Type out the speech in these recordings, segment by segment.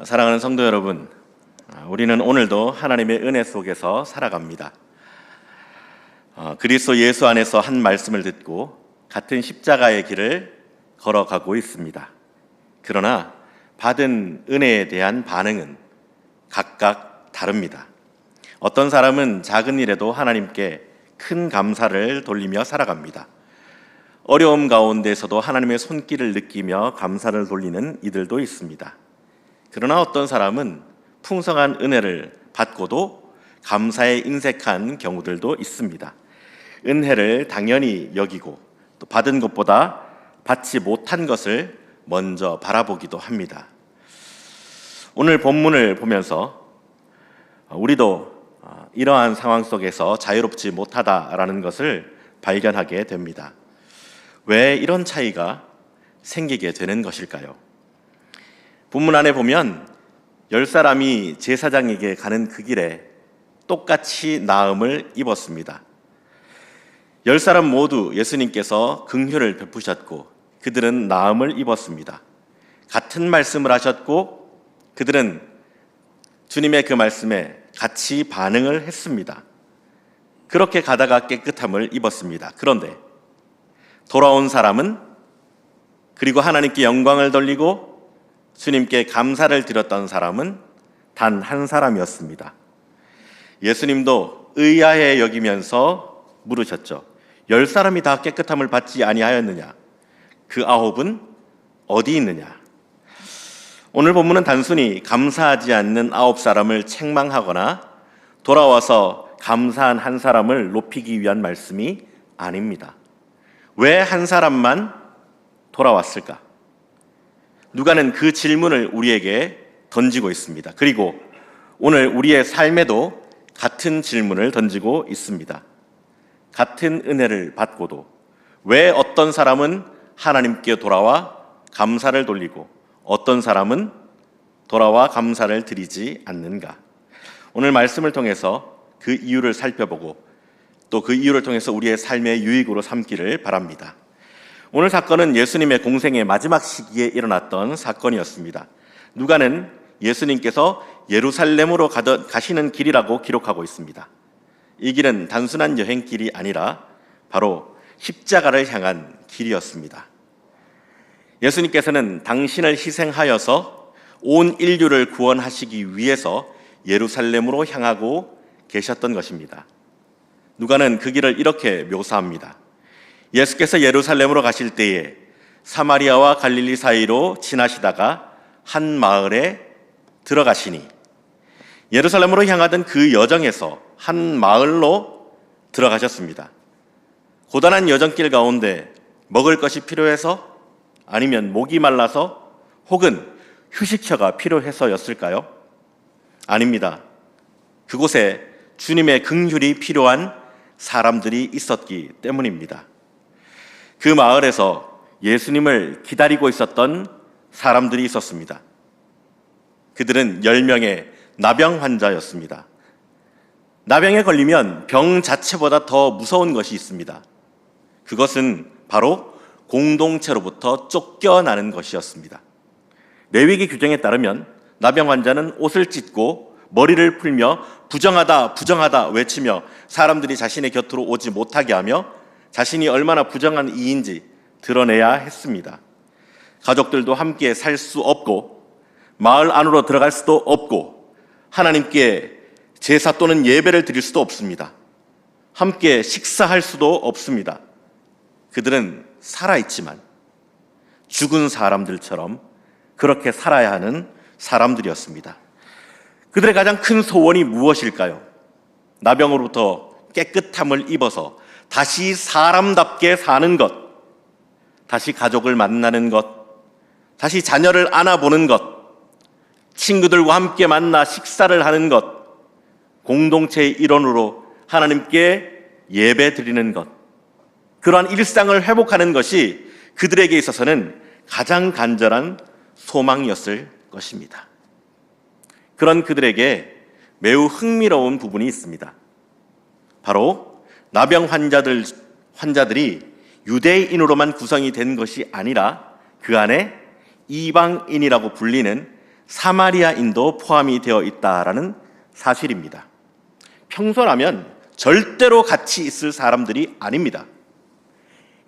사랑하는 성도 여러분, 우리는 오늘도 하나님의 은혜 속에서 살아갑니다. 그리스도 예수 안에서 한 말씀을 듣고 같은 십자가의 길을 걸어가고 있습니다. 그러나 받은 은혜에 대한 반응은 각각 다릅니다. 어떤 사람은 작은 일에도 하나님께 큰 감사를 돌리며 살아갑니다. 어려움 가운데서도 하나님의 손길을 느끼며 감사를 돌리는 이들도 있습니다. 그러나 어떤 사람은 풍성한 은혜를 받고도 감사에 인색한 경우들도 있습니다. 은혜를 당연히 여기고 또 받은 것보다 받지 못한 것을 먼저 바라보기도 합니다. 오늘 본문을 보면서 우리도 이러한 상황 속에서 자유롭지 못하다라는 것을 발견하게 됩니다. 왜 이런 차이가 생기게 되는 것일까요? 본문 안에 보면 10사람이 제사장에게 가는 그 길에 똑같이 나음을 입었습니다. 10사람 모두 예수님께서 긍휼을 베푸셨고 그들은 나음을 입었습니다. 같은 말씀을 하셨고 그들은 주님의 그 말씀에 같이 반응을 했습니다. 그렇게 가다가 깨끗함을 입었습니다. 그런데 돌아온 사람은, 그리고 하나님께 영광을 돌리고 주님께 감사를 드렸던 사람은 단 한 사람이었습니다. 예수님도 의아해 여기면서 물으셨죠. 10사람이 다 깨끗함을 받지 아니하였느냐? 그 9은 어디 있느냐? 오늘 본문은 단순히 감사하지 않는 9사람을 책망하거나 돌아와서 감사한 한 사람을 높이기 위한 말씀이 아닙니다. 왜 한 사람만 돌아왔을까? 누가는 그 질문을 우리에게 던지고 있습니다. 그리고 오늘 우리의 삶에도 같은 질문을 던지고 있습니다. 같은 은혜를 받고도 왜 어떤 사람은 하나님께 돌아와 감사를 돌리고 어떤 사람은 돌아와 감사를 드리지 않는가? 오늘 말씀을 통해서 그 이유를 살펴보고 또 그 이유를 통해서 우리의 삶의 유익으로 삼기를 바랍니다. 오늘 사건은 예수님의 공생의 마지막 시기에 일어났던 사건이었습니다. 누가는 예수님께서 예루살렘으로 가시는 길이라고 기록하고 있습니다. 이 길은 단순한 여행길이 아니라 바로 십자가를 향한 길이었습니다. 예수님께서는 당신을 희생하여서 온 인류를 구원하시기 위해서 예루살렘으로 향하고 계셨던 것입니다. 누가는 그 길을 이렇게 묘사합니다. 예수께서 예루살렘으로 가실 때에 사마리아와 갈릴리 사이로 지나시다가 한 마을에 들어가시니, 예루살렘으로 향하던 그 여정에서 한 마을로 들어가셨습니다. 고단한 여정길 가운데 먹을 것이 필요해서, 아니면 목이 말라서, 혹은 휴식처가 필요해서였을까요? 아닙니다. 그곳에 주님의 긍휼이 필요한 사람들이 있었기 때문입니다. 그 마을에서 예수님을 기다리고 있었던 사람들이 있었습니다. 그들은 10명의 나병 환자였습니다. 나병에 걸리면 병 자체보다 더 무서운 것이 있습니다. 그것은 바로 공동체로부터 쫓겨나는 것이었습니다. 레위기 규정에 따르면 나병 환자는 옷을 찢고 머리를 풀며 부정하다 부정하다 외치며 사람들이 자신의 곁으로 오지 못하게 하며 자신이 얼마나 부정한 이인지 드러내야 했습니다. 가족들도 함께 살 수 없고 마을 안으로 들어갈 수도 없고 하나님께 제사 또는 예배를 드릴 수도 없습니다. 함께 식사할 수도 없습니다. 그들은 살아있지만 죽은 사람들처럼 그렇게 살아야 하는 사람들이었습니다. 그들의 가장 큰 소원이 무엇일까요? 나병으로부터 깨끗함을 입어서 다시 사람답게 사는 것, 다시 가족을 만나는 것, 다시 자녀를 안아보는 것, 친구들과 함께 만나 식사를 하는 것, 공동체의 일원으로 하나님께 예배 드리는 것, 그러한 일상을 회복하는 것이 그들에게 있어서는 가장 간절한 소망이었을 것입니다. 그런 그들에게 매우 흥미로운 부분이 있습니다. 바로 나병 환자들이 유대인으로만 구성이 된 것이 아니라 그 안에 이방인이라고 불리는 사마리아인도 포함이 되어 있다라는 사실입니다. 평소라면 절대로 같이 있을 사람들이 아닙니다.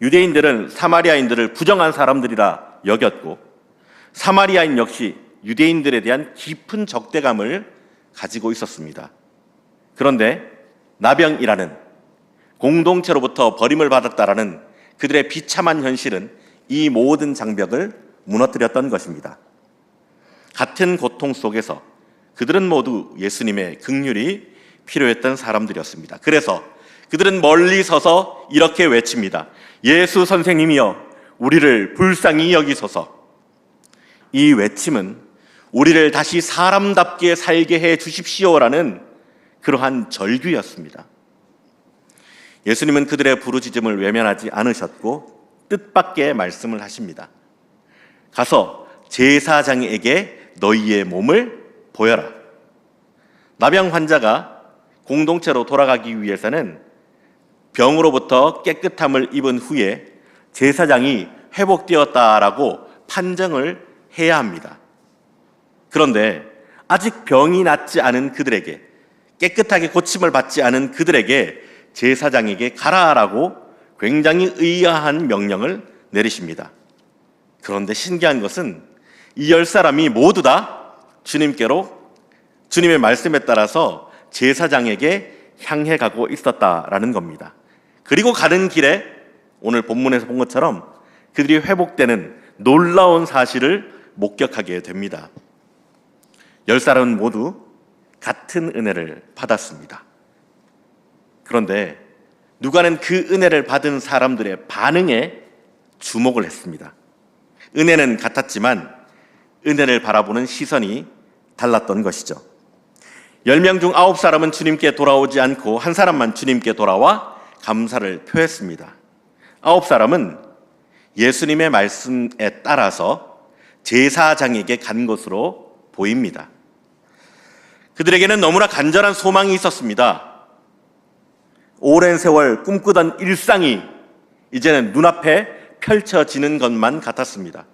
유대인들은 사마리아인들을 부정한 사람들이라 여겼고, 사마리아인 역시 유대인들에 대한 깊은 적대감을 가지고 있었습니다. 그런데 나병이라는 공동체로부터 버림을 받았다라는 그들의 비참한 현실은 이 모든 장벽을 무너뜨렸던 것입니다. 같은 고통 속에서 그들은 모두 예수님의 긍휼이 필요했던 사람들이었습니다. 그래서 그들은 멀리 서서 이렇게 외칩니다. 예수 선생님이여, 우리를 불쌍히 여기소서. 이 외침은 우리를 다시 사람답게 살게 해 주십시오라는 그러한 절규였습니다. 예수님은 그들의 부르짖음을 외면하지 않으셨고 뜻밖의 말씀을 하십니다. 가서 제사장에게 너희의 몸을 보여라. 나병 환자가 공동체로 돌아가기 위해서는 병으로부터 깨끗함을 입은 후에 제사장이 회복되었다라고 판정을 해야 합니다. 그런데 아직 병이 낫지 않은 그들에게, 깨끗하게 고침을 받지 않은 그들에게 제사장에게 가라라고 굉장히 의아한 명령을 내리십니다. 그런데 신기한 것은 이 10사람이 모두 다 주님의 말씀에 따라서 제사장에게 향해 가고 있었다라는 겁니다. 그리고 가는 길에 오늘 본문에서 본 것처럼 그들이 회복되는 놀라운 사실을 목격하게 됩니다. 10사람은 모두 같은 은혜를 받았습니다. 그런데 누가는 그 은혜를 받은 사람들의 반응에 주목을 했습니다. 은혜는 같았지만 은혜를 바라보는 시선이 달랐던 것이죠. 10명 중 9사람은 주님께 돌아오지 않고 한 사람만 주님께 돌아와 감사를 표했습니다. 9사람은 예수님의 말씀에 따라서 제사장에게 간 것으로 보입니다. 그들에게는 너무나 간절한 소망이 있었습니다. 오랜 세월 꿈꾸던 일상이 이제는 눈앞에 펼쳐지는 것만 같았습니다.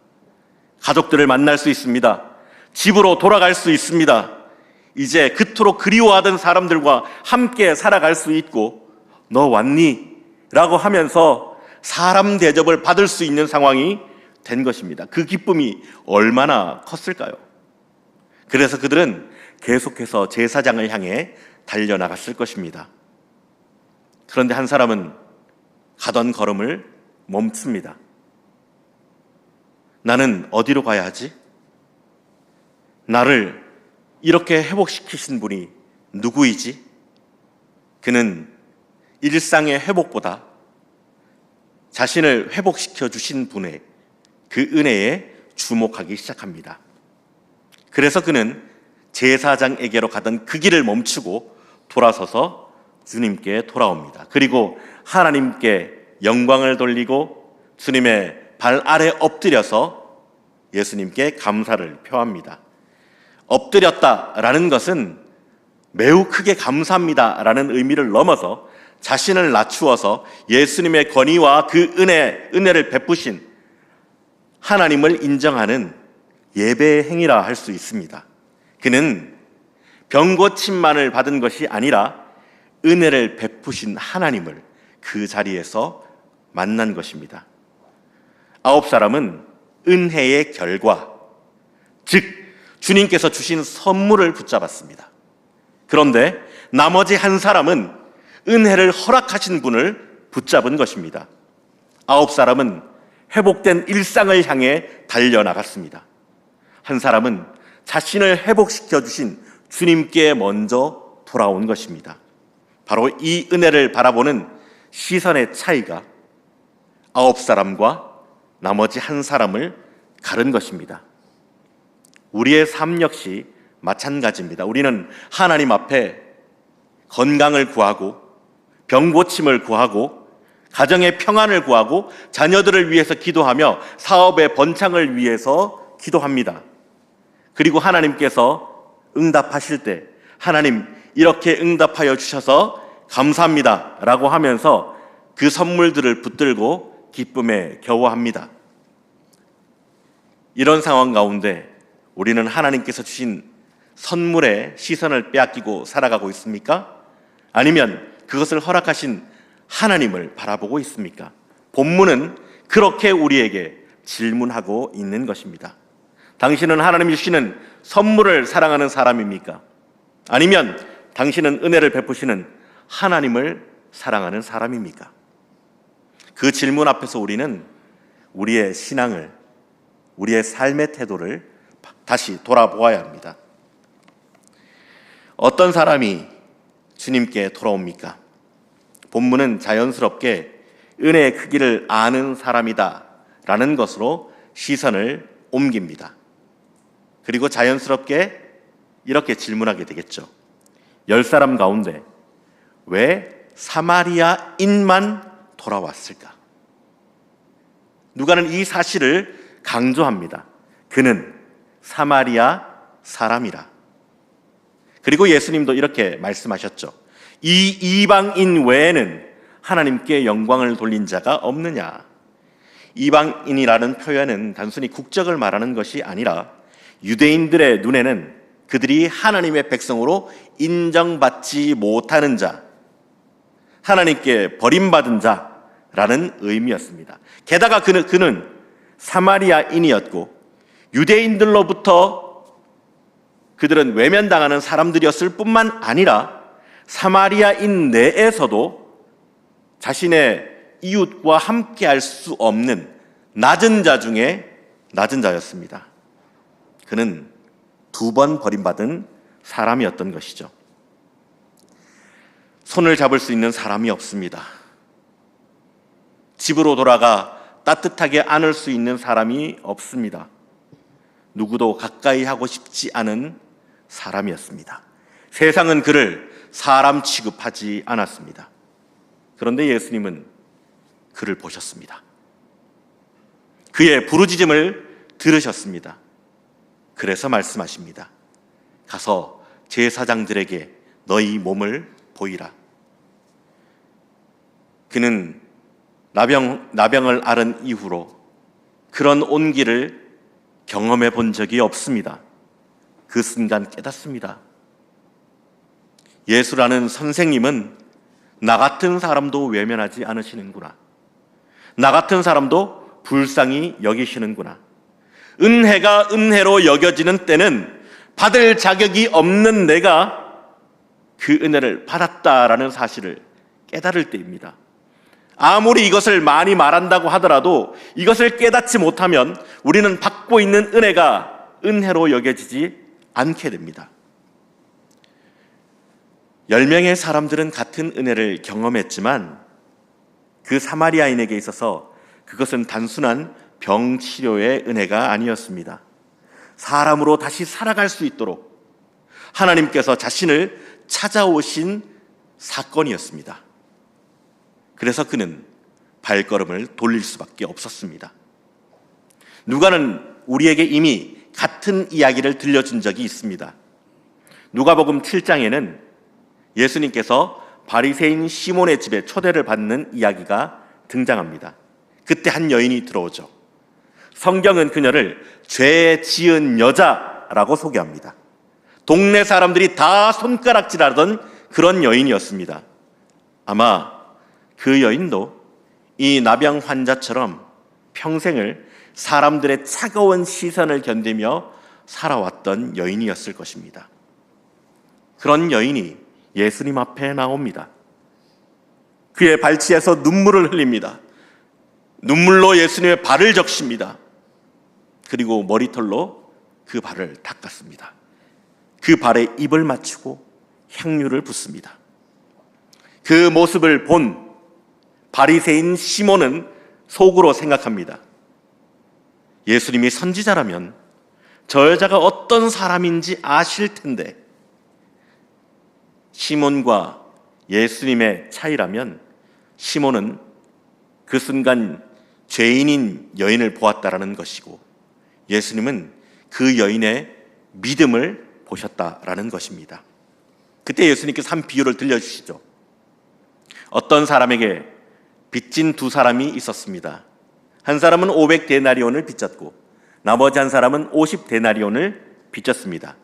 가족들을 만날 수 있습니다. 집으로 돌아갈 수 있습니다. 이제 그토록 그리워하던 사람들과 함께 살아갈 수 있고, 너 왔니? 라고 하면서 사람 대접을 받을 수 있는 상황이 된 것입니다. 그 기쁨이 얼마나 컸을까요? 그래서 그들은 계속해서 제사장을 향해 달려나갔을 것입니다. 그런데 한 사람은 가던 걸음을 멈춥니다. 나는 어디로 가야 하지? 나를 이렇게 회복시키신 분이 누구이지? 그는 일상의 회복보다 자신을 회복시켜 주신 분의 그 은혜에 주목하기 시작합니다. 그래서 그는 제사장에게로 가던 그 길을 멈추고 돌아서서 주님께 돌아옵니다. 그리고 하나님께 영광을 돌리고 주님의 발 아래 엎드려서 예수님께 감사를 표합니다. 엎드렸다라는 것은 매우 크게 감사합니다라는 의미를 넘어서 자신을 낮추어서 예수님의 권위와 그 은혜를 베푸신 하나님을 인정하는 예배의 행위라 할 수 있습니다. 그는 병고침만을 받은 것이 아니라 은혜를 베푸신 하나님을 그 자리에서 만난 것입니다. 9사람은 은혜의 결과, 즉 주님께서 주신 선물을 붙잡았습니다. 그런데 나머지 한 사람은 은혜를 허락하신 분을 붙잡은 것입니다. 9사람은 회복된 일상을 향해 달려나갔습니다. 한 사람은 자신을 회복시켜 주신 주님께 먼저 돌아온 것입니다. 바로 이 은혜를 바라보는 시선의 차이가 9사람과 나머지 한 사람을 가른 것입니다. 우리의 삶 역시 마찬가지입니다. 우리는 하나님 앞에 건강을 구하고 병고침을 구하고 가정의 평안을 구하고 자녀들을 위해서 기도하며 사업의 번창을 위해서 기도합니다. 그리고 하나님께서 응답하실 때 하나님 이렇게 응답하여 주셔서 감사합니다 라고 하면서 그 선물들을 붙들고 기쁨에 겨워합니다. 이런 상황 가운데 우리는 하나님께서 주신 선물에 시선을 빼앗기고 살아가고 있습니까? 아니면 그것을 허락하신 하나님을 바라보고 있습니까? 본문은 그렇게 우리에게 질문하고 있는 것입니다. 당신은 하나님이 주시는 선물을 사랑하는 사람입니까? 아니면 당신은 은혜를 베푸시는 하나님을 사랑하는 사람입니까? 그 질문 앞에서 우리는 우리의 신앙을, 우리의 삶의 태도를 다시 돌아보아야 합니다. 어떤 사람이 주님께 돌아옵니까? 본문은 자연스럽게 은혜의 크기를 아는 사람이다 라는 것으로 시선을 옮깁니다. 그리고 자연스럽게 이렇게 질문하게 되겠죠. 10사람 가운데 왜 사마리아인만 돌아왔을까? 누가는 이 사실을 강조합니다. 그는 사마리아 사람이라. 그리고 예수님도 이렇게 말씀하셨죠. 이 이방인 외에는 하나님께 영광을 돌린 자가 없느냐. 이방인이라는 표현은 단순히 국적을 말하는 것이 아니라 유대인들의 눈에는 그들이 하나님의 백성으로 인정받지 못하는 자, 하나님께 버림받은 자라는 의미였습니다. 게다가 그는 사마리아인이었고 유대인들로부터 그들은 외면당하는 사람들이었을 뿐만 아니라 사마리아인 내에서도 자신의 이웃과 함께 할 수 없는 낮은 자 중에 낮은 자였습니다. 그는 2번 버림받은 사람이었던 것이죠. 손을 잡을 수 있는 사람이 없습니다. 집으로 돌아가 따뜻하게 안을 수 있는 사람이 없습니다. 누구도 가까이 하고 싶지 않은 사람이었습니다. 세상은 그를 사람 취급하지 않았습니다. 그런데 예수님은 그를 보셨습니다. 그의 부르짖음을 들으셨습니다. 그래서 말씀하십니다. 가서 제사장들에게 너희 몸을 보이라. 그는 나병을 앓은 이후로 그런 온기를 경험해 본 적이 없습니다. 그 순간 깨닫습니다. 예수라는 선생님은 나 같은 사람도 외면하지 않으시는구나. 나 같은 사람도 불쌍히 여기시는구나. 은혜가 은혜로 여겨지는 때는 받을 자격이 없는 내가 그 은혜를 받았다라는 사실을 깨달을 때입니다. 아무리 이것을 많이 말한다고 하더라도 이것을 깨닫지 못하면 우리는 받고 있는 은혜가 은혜로 여겨지지 않게 됩니다. 10명의 사람들은 같은 은혜를 경험했지만 그 사마리아인에게 있어서 그것은 단순한 병치료의 은혜가 아니었습니다. 사람으로 다시 살아갈 수 있도록 하나님께서 자신을 찾아오신 사건이었습니다. 그래서 그는 발걸음을 돌릴 수밖에 없었습니다. 누가는 우리에게 이미 같은 이야기를 들려준 적이 있습니다. 누가복음 7장에는 예수님께서 바리새인 시몬의 집에 초대를 받는 이야기가 등장합니다. 그때 한 여인이 들어오죠. 성경은 그녀를 죄 지은 여자라고 소개합니다. 동네 사람들이 다 손가락질하던 그런 여인이었습니다. 아마 그 여인도 이 나병 환자처럼 평생을 사람들의 차가운 시선을 견디며 살아왔던 여인이었을 것입니다. 그런 여인이 예수님 앞에 나옵니다. 그의 발치에서 눈물을 흘립니다. 눈물로 예수님의 발을 적십니다. 그리고 머리털로 그 발을 닦았습니다. 그 발에 입을 맞추고 향유를 붓습니다. 그 모습을 본 바리새인 시몬은 속으로 생각합니다. 예수님이 선지자라면 저 여자가 어떤 사람인지 아실 텐데, 시몬과 예수님의 차이라면 시몬은 그 순간 죄인인 여인을 보았다라는 것이고 예수님은 그 여인의 믿음을 보셨다라는 것입니다. 그때 예수님께서 한 비유를 들려주시죠. 어떤 사람에게 빚진 2사람이 있었습니다. 한 사람은 500데나리온을 빚졌고 나머지 한 사람은 50데나리온을 비쳤습니다.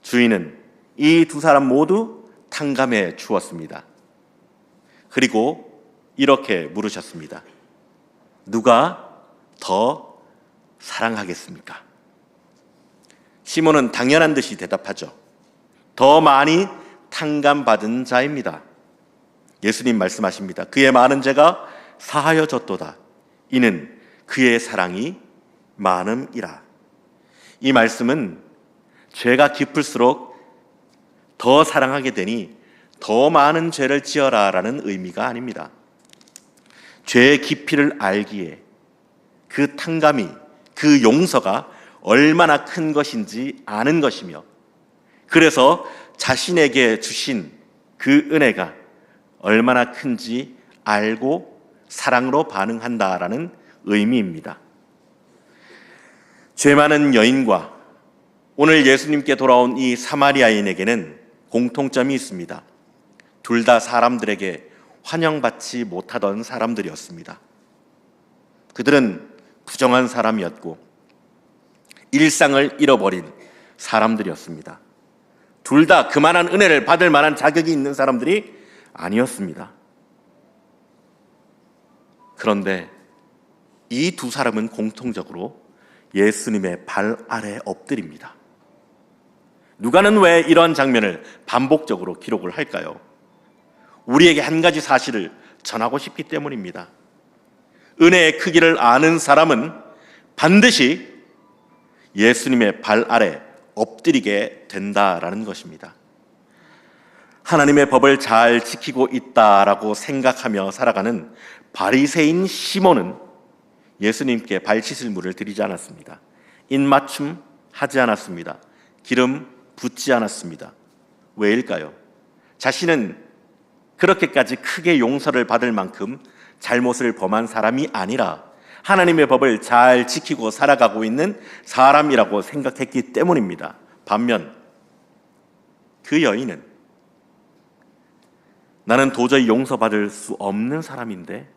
주인은 이 두 사람 모두 탕감해 주었습니다. 그리고 이렇게 물으셨습니다. 누가 더 사랑하겠습니까? 시몬은 당연한 듯이 대답하죠. 더 많이 탕감받은 자입니다. 예수님 말씀하십니다. 그의 많은 죄가 사하여졌도다. 이는 그의 사랑이 많음이라. 이 말씀은 죄가 깊을수록 더 사랑하게 되니 더 많은 죄를 지어라 라는 의미가 아닙니다. 죄의 깊이를 알기에 그 탕감이, 그 용서가 얼마나 큰 것인지 아는 것이며, 그래서 자신에게 주신 그 은혜가 얼마나 큰지 알고 사랑으로 반응한다라는 의미입니다. 죄 많은 여인과 오늘 예수님께 돌아온 이 사마리아인에게는 공통점이 있습니다. 둘 다 사람들에게 환영받지 못하던 사람들이었습니다. 그들은 부정한 사람이었고 일상을 잃어버린 사람들이었습니다. 둘 다 그만한 은혜를 받을 만한 자격이 있는 사람들이 아니었습니다. 그런데 이 두 사람은 공통적으로 예수님의 발 아래 엎드립니다. 누가는 왜 이런 장면을 반복적으로 기록을 할까요? 우리에게 한 가지 사실을 전하고 싶기 때문입니다. 은혜의 크기를 아는 사람은 반드시 예수님의 발 아래 엎드리게 된다라는 것입니다. 하나님의 법을 잘 지키고 있다라고 생각하며 살아가는 바리새인 시몬은 예수님께 발 씻을 물을 드리지 않았습니다. 입맞춤 하지 않았습니다. 기름 붓지 않았습니다. 왜일까요? 자신은 그렇게까지 크게 용서를 받을 만큼 잘못을 범한 사람이 아니라 하나님의 법을 잘 지키고 살아가고 있는 사람이라고 생각했기 때문입니다. 반면 그 여인은 나는 도저히 용서받을 수 없는 사람인데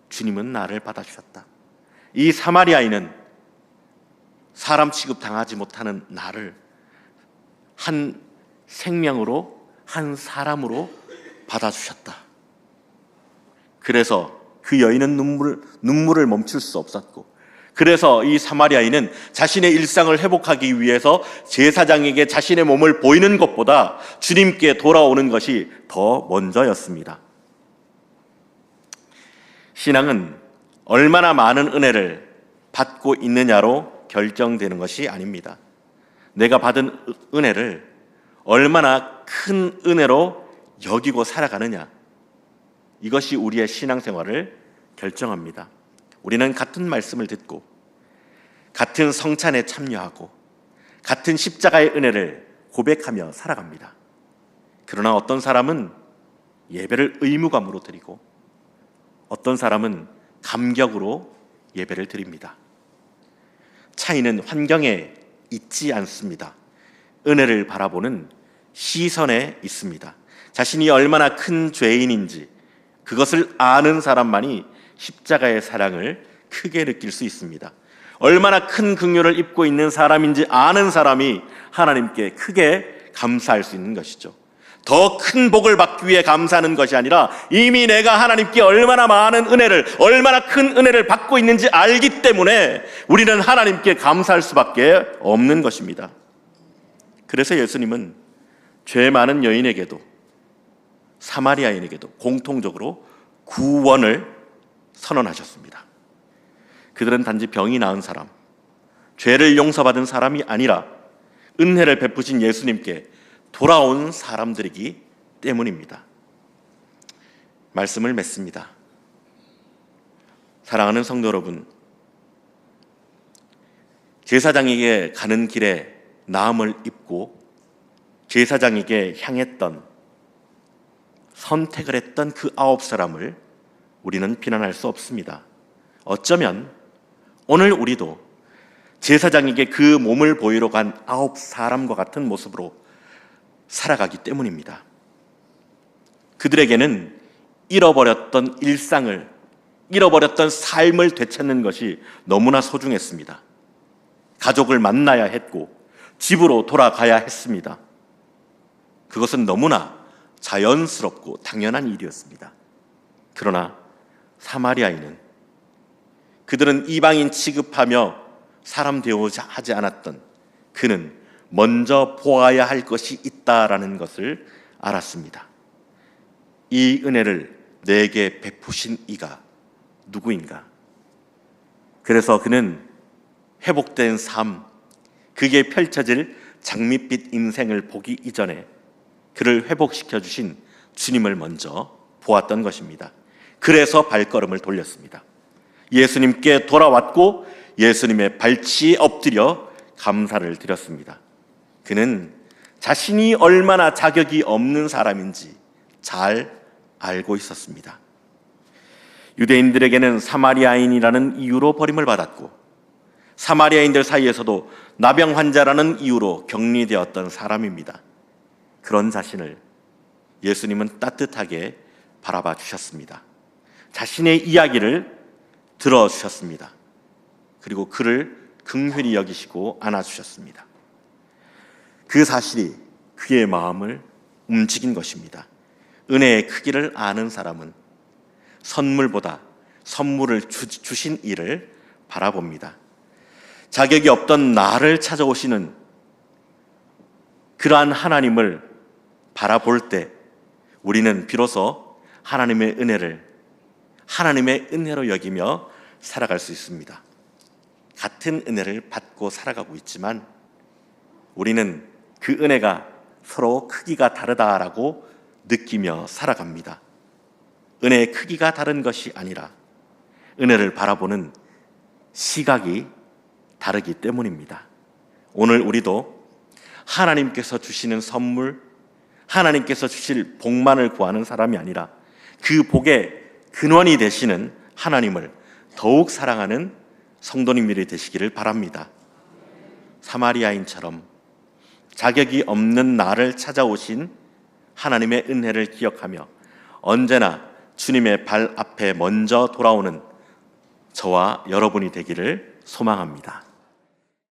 주님은 나를 받아주셨다. 이 사마리아인은 사람 취급당하지 못하는 나를 한 생명으로, 한 사람으로 받아주셨다. 그래서 그 여인은 눈물을 멈출 수 없었고, 그래서 이 사마리아인은 자신의 일상을 회복하기 위해서 제사장에게 자신의 몸을 보이는 것보다 주님께 돌아오는 것이 더 먼저였습니다. 신앙은 얼마나 많은 은혜를 받고 있느냐로 결정되는 것이 아닙니다. 내가 받은 은혜를 얼마나 큰 은혜로 여기고 살아가느냐, 이것이 우리의 신앙생활을 결정합니다. 우리는 같은 말씀을 듣고 같은 성찬에 참여하고 같은 십자가의 은혜를 고백하며 살아갑니다. 그러나 어떤 사람은 예배를 의무감으로 드리고 어떤 사람은 감격으로 예배를 드립니다. 차이는 환경에 있지 않습니다. 은혜를 바라보는 시선에 있습니다. 자신이 얼마나 큰 죄인인지 그것을 아는 사람만이 십자가의 사랑을 크게 느낄 수 있습니다. 얼마나 큰 긍휼을 입고 있는 사람인지 아는 사람이 하나님께 크게 감사할 수 있는 것이죠. 더 큰 복을 받기 위해 감사하는 것이 아니라 이미 내가 하나님께 얼마나 많은 은혜를, 얼마나 큰 은혜를 받고 있는지 알기 때문에 우리는 하나님께 감사할 수밖에 없는 것입니다. 그래서 예수님은 죄 많은 여인에게도 사마리아인에게도 공통적으로 구원을 선언하셨습니다. 그들은 단지 병이 나은 사람, 죄를 용서받은 사람이 아니라 은혜를 베푸신 예수님께 돌아온 사람들이기 때문입니다. 말씀을 맺습니다. 사랑하는 성도 여러분, 제사장에게 가는 길에 나음을 입고 제사장에게 향했던, 선택을 했던 그 9사람을 우리는 비난할 수 없습니다. 어쩌면 오늘 우리도 제사장에게 그 몸을 보이러 간 9사람과 같은 모습으로 살아가기 때문입니다. 그들에게는 잃어버렸던 일상을, 잃어버렸던 삶을 되찾는 것이 너무나 소중했습니다. 가족을 만나야 했고 집으로 돌아가야 했습니다. 그것은 너무나 자연스럽고 당연한 일이었습니다. 그러나 사마리아인은, 그들은 이방인 취급하며 사람 대우하지 않았던 그는 먼저 보아야 할 것이 있다라는 것을 알았습니다. 이 은혜를 내게 베푸신 이가 누구인가? 그래서 그는 회복된 삶, 그게 펼쳐질 장밋빛 인생을 보기 이전에 그를 회복시켜 주신 주님을 먼저 보았던 것입니다. 그래서 발걸음을 돌렸습니다. 예수님께 돌아왔고 예수님의 발치에 엎드려 감사를 드렸습니다. 그는 자신이 얼마나 자격이 없는 사람인지 잘 알고 있었습니다. 유대인들에게는 사마리아인이라는 이유로 버림을 받았고 사마리아인들 사이에서도 나병 환자라는 이유로 격리되었던 사람입니다. 그런 자신을 예수님은 따뜻하게 바라봐 주셨습니다. 자신의 이야기를 들어주셨습니다. 그리고 그를 긍휼히 여기시고 안아주셨습니다. 그 사실이 그의 마음을 움직인 것입니다. 은혜의 크기를 아는 사람은 선물보다 선물을 주신 이를 바라봅니다. 자격이 없던 나를 찾아오시는 그러한 하나님을 바라볼 때 우리는 비로소 하나님의 은혜로 여기며 살아갈 수 있습니다. 같은 은혜를 받고 살아가고 있지만 우리는 그 은혜가 서로 크기가 다르다라고 느끼며 살아갑니다. 은혜의 크기가 다른 것이 아니라 은혜를 바라보는 시각이 다르기 때문입니다. 오늘 우리도 하나님께서 주시는 선물, 하나님께서 주실 복만을 구하는 사람이 아니라 그 복의 근원이 되시는 하나님을 더욱 사랑하는 성도님들이 되시기를 바랍니다. 사마리아인처럼 자격이 없는 나를 찾아오신 하나님의 은혜를 기억하며 언제나 주님의 발 앞에 먼저 돌아오는 저와 여러분이 되기를 소망합니다.